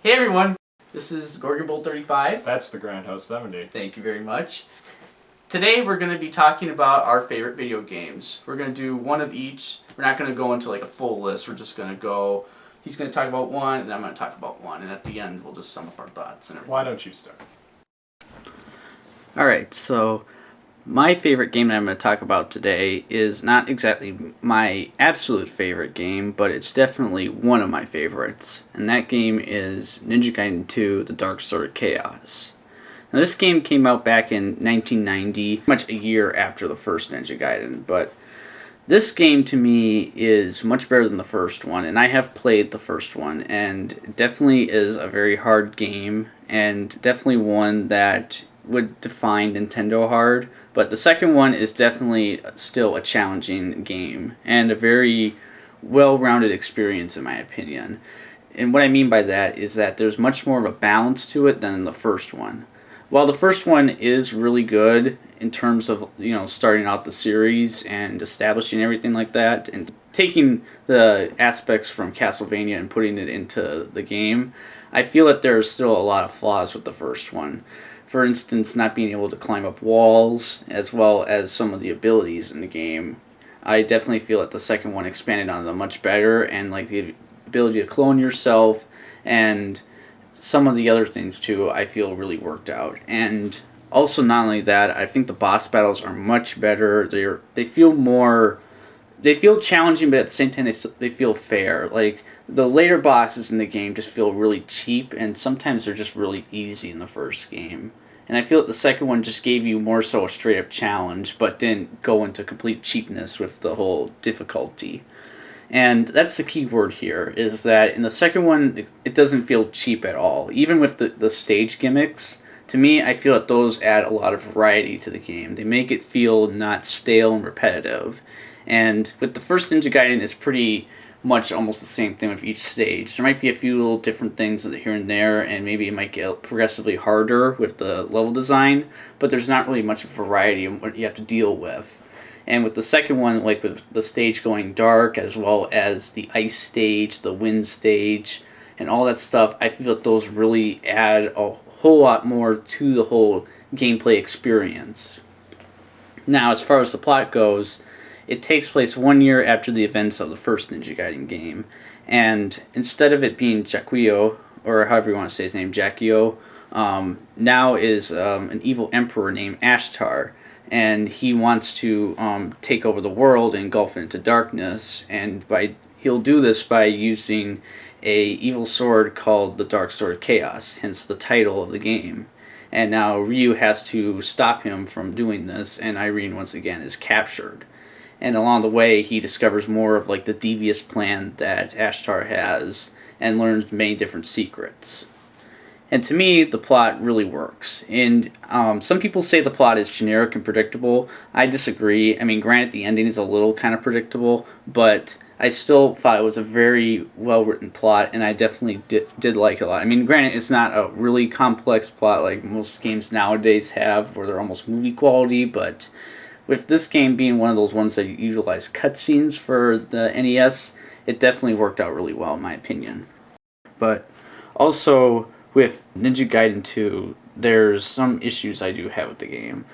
Hey everyone, this is Gorgonbolt 35. That's the Grand House 70. Thank you very much. Today we're going to be talking about our favorite video games. We're going to do one of each. We're not going to go into like a full list. We're just going to go, he's going to talk about one, and then I'm going to talk about one. And at the end we'll just sum up our thoughts and everything. Why don't you start? Alright, so my favorite game that I'm going to talk about today is not exactly my absolute favorite game, but it's definitely one of my favorites. And that game is Ninja Gaiden 2, The Dark Sword of Chaos. Now this game came out back in 1990, much a year after the first Ninja Gaiden, but this game to me is much better than the first one, and I have played the first one, and it definitely is a very hard game, and definitely one that would define Nintendo hard, but the second one is definitely still a challenging game, and a very well-rounded experience in my opinion. And what I mean by that is that there's much more of a balance to it than the first one. While the first one is really good in terms of, starting out the series and establishing everything like that, and taking the aspects from Castlevania and putting it into the game, I feel that there's still a lot of flaws with the first one. For instance, not being able to climb up walls, as well as some of the abilities in the game. I definitely feel that the second one expanded on them much better, and like the ability to clone yourself, and some of the other things too, I feel really worked out. And also, not only that, I think the boss battles are much better. They feel challenging, but at the same time they feel fair. Like the later bosses in the game just feel really cheap, and sometimes they're just really easy in the first game. And I feel that the second one just gave you more so a straight up challenge, but didn't go into complete cheapness with the whole difficulty. And that's the key word here, is that in the second one, it doesn't feel cheap at all. Even with the stage gimmicks, to me, I feel that those add a lot of variety to the game. They make it feel not stale and repetitive. And with the first Ninja Gaiden, it's pretty much almost the same thing with each stage. There might be a few little different things here and there, and maybe it might get progressively harder with the level design, but there's not really much variety in what you have to deal with. And with the second one, like with the stage going dark, as well as the ice stage, the wind stage, and all that stuff, I feel that those really add a whole lot more to the whole gameplay experience. Now, as far as the plot goes, it takes place 1 year after the events of the first Ninja Gaiden game, and instead of it being Jaquio, or however you want to say his name, Jaquio, now is an evil emperor named Ashtar, and he wants to take over the world and engulf it into darkness, and he'll do this by using a evil sword called the Dark Sword of Chaos, hence the title of the game. And now Ryu has to stop him from doing this, and Irene once again is captured. And along the way, he discovers more of like the devious plan that Ashtar has, and learns many different secrets. And to me, the plot really works. And some people say the plot is generic and predictable. I disagree. I mean, granted, the ending is a little kind of predictable, but I still thought it was a very well-written plot, and I definitely did like it a lot. I mean, granted, it's not a really complex plot like most games nowadays have, where they're almost movie quality, but with this game being one of those ones that utilize cutscenes for the NES, it definitely worked out really well in my opinion. But also, with Ninja Gaiden 2, there's some issues I do have with the game.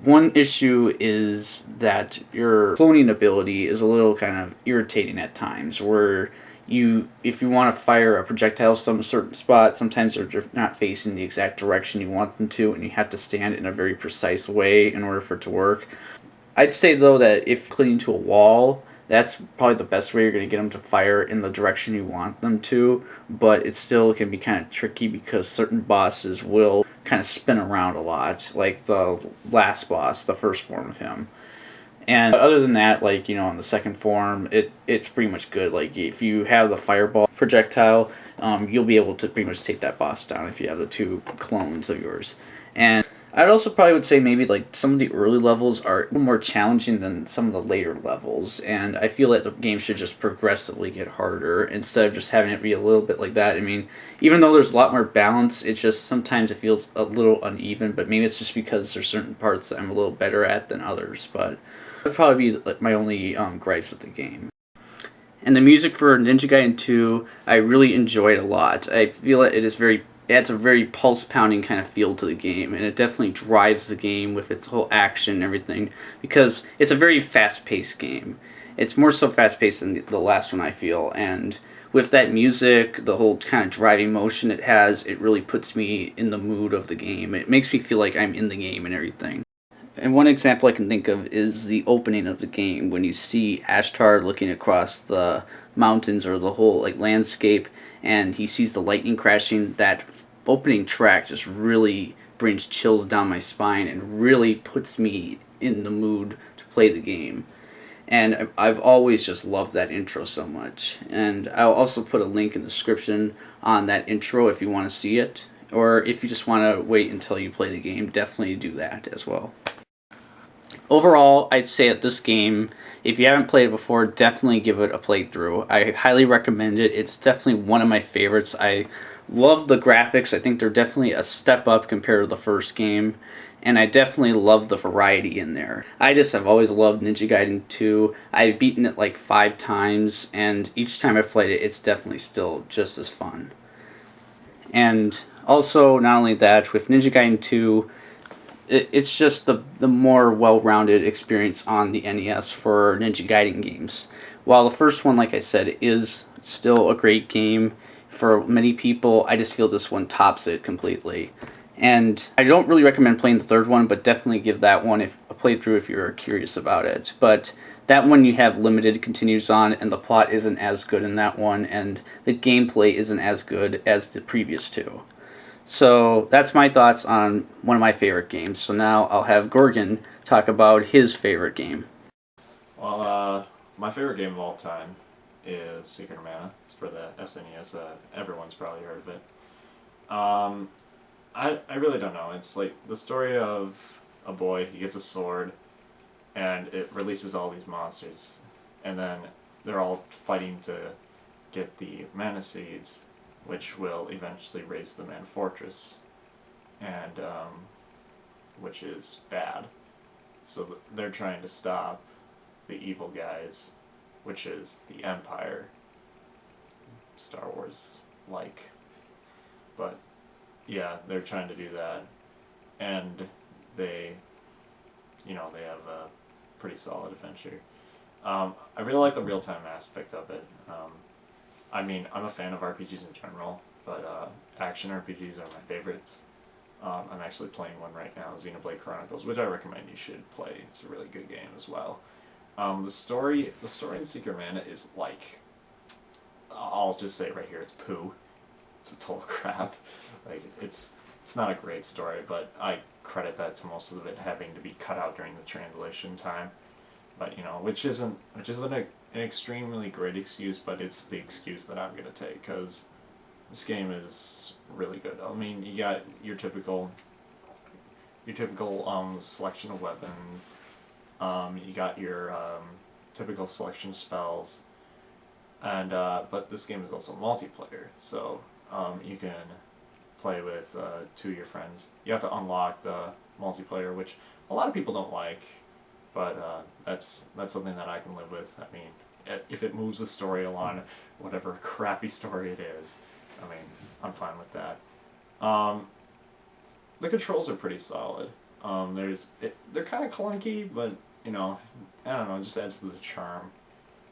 One issue is that your cloning ability is a little kind of irritating at times, where if you want to fire a projectile some certain spot, sometimes they're not facing the exact direction you want them to, and you have to stand in a very precise way in order for it to work. I'd say, though, that if clinging to a wall, that's probably the best way you're going to get them to fire in the direction you want them to, but it still can be kind of tricky because certain bosses will kind of spin around a lot, like the last boss, the first form of him. And other than that, like, on the second form, it's pretty much good. Like, if you have the fireball projectile, you'll be able to pretty much take that boss down if you have the two clones of yours. And I'd also probably would say maybe like some of the early levels are a little more challenging than some of the later levels, and I feel like the game should just progressively get harder instead of just having it be a little bit like that. I mean, even though there's a lot more balance, it's just sometimes it feels a little uneven, but maybe it's just because there's certain parts that I'm a little better at than others, but that would probably be like my only gripes with the game. And the music for Ninja Gaiden 2, I really enjoyed a lot. I feel it is very adds a very pulse pounding kind of feel to the game, and it definitely drives the game with its whole action and everything because it's a very fast paced game. It's more so fast paced than the last one, I feel, and with that music, the whole kind of driving motion it has, it really puts me in the mood of the game. It makes me feel like I'm in the game and everything. And one example I can think of is the opening of the game when you see Ashtar looking across the mountains or the whole like landscape, and he sees the lightning crashing. That opening track just really brings chills down my spine and really puts me in the mood to play the game. And I've always just loved that intro so much. And I'll also put a link in the description on that intro if you want to see it. Or if you just want to wait until you play the game, definitely do that as well. Overall, I'd say that this game, if you haven't played it before, definitely give it a playthrough. I highly recommend it. It's definitely one of my favorites. I love the graphics. I think they're definitely a step up compared to the first game. And I definitely love the variety in there. I just have always loved Ninja Gaiden 2. I've beaten it like 5 times, and each time I've played it, it's definitely still just as fun. And also, not only that, with Ninja Gaiden 2, it's just the more well-rounded experience on the NES for Ninja Gaiden games. While the first one, like I said, is still a great game for many people, I just feel this one tops it completely. And I don't really recommend playing the third one, but definitely give that one a playthrough if you're curious about it. But that one you have limited continues on, and the plot isn't as good in that one, and the gameplay isn't as good as the previous two. So that's my thoughts on one of my favorite games. So now I'll have Gorgon talk about his favorite game. Well, my favorite game of all time is Secret of Mana. It's for the SNES. Everyone's probably heard of it. I really don't know. It's like the story of a boy. He gets a sword, and it releases all these monsters, and then they're all fighting to get the mana seeds, which will eventually raise the Mana Fortress, and which is bad. So they're trying to stop the evil guys, which is the Empire. Star Wars like. But yeah, they're trying to do that. And they they have a pretty solid adventure. I really like the real time aspect of it. I mean, I'm a fan of RPGs in general, but action RPGs are my favorites. I'm actually playing one right now, Xenoblade Chronicles, which I recommend you should play. It's a really good game as well. The story in Secret Mana is like, I'll just say it right here, it's poo. It's a total crap. Like it's not a great story, but I credit that to most of it having to be cut out during the translation time. But which isn't an extremely great excuse, but it's the excuse that I'm gonna take because this game is really good. I mean, you got your typical selection of weapons. You got your typical selection of spells, and but this game is also multiplayer, so you can play with 2 of your friends. You have to unlock the multiplayer, which a lot of people don't like, but that's something that I can live with. I mean, if it moves the story along, whatever crappy story it is, I mean, I'm fine with that. The controls are pretty solid. They're kind of clunky, but I don't know, it just adds to the charm,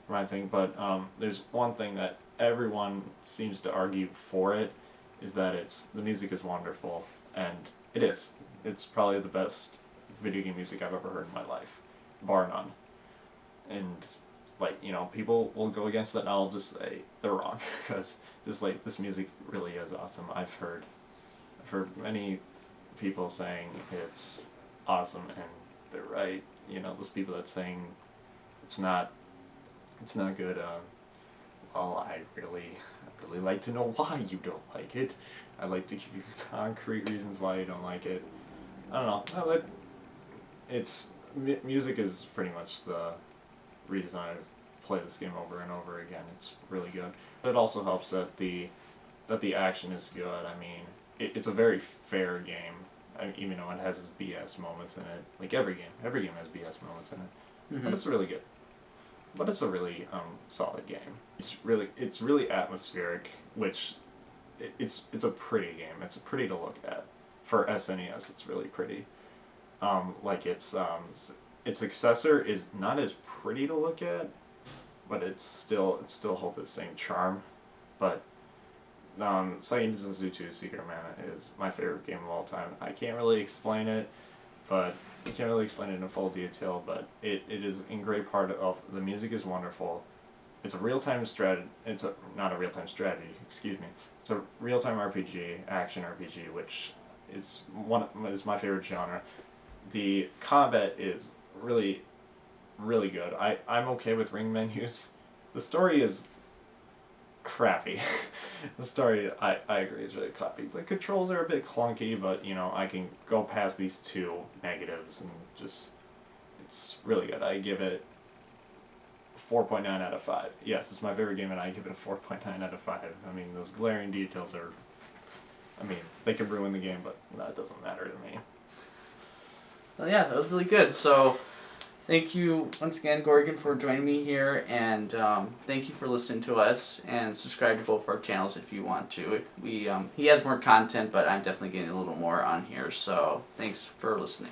I think. But there's one thing that everyone seems to argue for it is that the music is wonderful, and it is. It's probably the best video game music I've ever heard in my life, bar none. And like people will go against that, and I'll just say they're wrong because just like this music really is awesome. I've heard many people saying it's awesome, and they're right. Those people that saying it's not good. Well, I really like to know why you don't like it. I'd like to give you concrete reasons why you don't like it. I don't know. Music is pretty much the reason I play this game over and over again. It's really good. But it also helps that the action is good. I mean, it's a very fair game. Even though it has BS moments in it, like every game has BS moments in it, but it's really good. but it's a really solid game. It's really atmospheric, which it's a pretty game. It's pretty to look at. For SNES, it's really pretty. Like its successor is not as pretty to look at, but it still holds its same charm. But Seiken Densetsu 2 Secret of Mana is my favorite game of all time. I can't really explain it, but I can't really explain it in full detail, but it is in great part of the music is wonderful. It's a real-time strategy. Not a real-time strategy, excuse me. It's a real-time RPG, action RPG, which is my favorite genre. The combat is really, really good. I'm okay with ring menus. The story is crappy. The story, I agree, is really crappy. The controls are a bit clunky, but, I can go past these two negatives and just, it's really good. I give it 4.9 out of 5. Yes, it's my favorite game, and I give it a 4.9 out of 5. I mean, those glaring details are, they could ruin the game, but that doesn't matter to me. Well, yeah, that was really good. So, thank you once again, Gorgon, for joining me here, and thank you for listening to us. And subscribe to both of our channels if you want to. He has more content, but I'm definitely getting a little more on here. So, thanks for listening.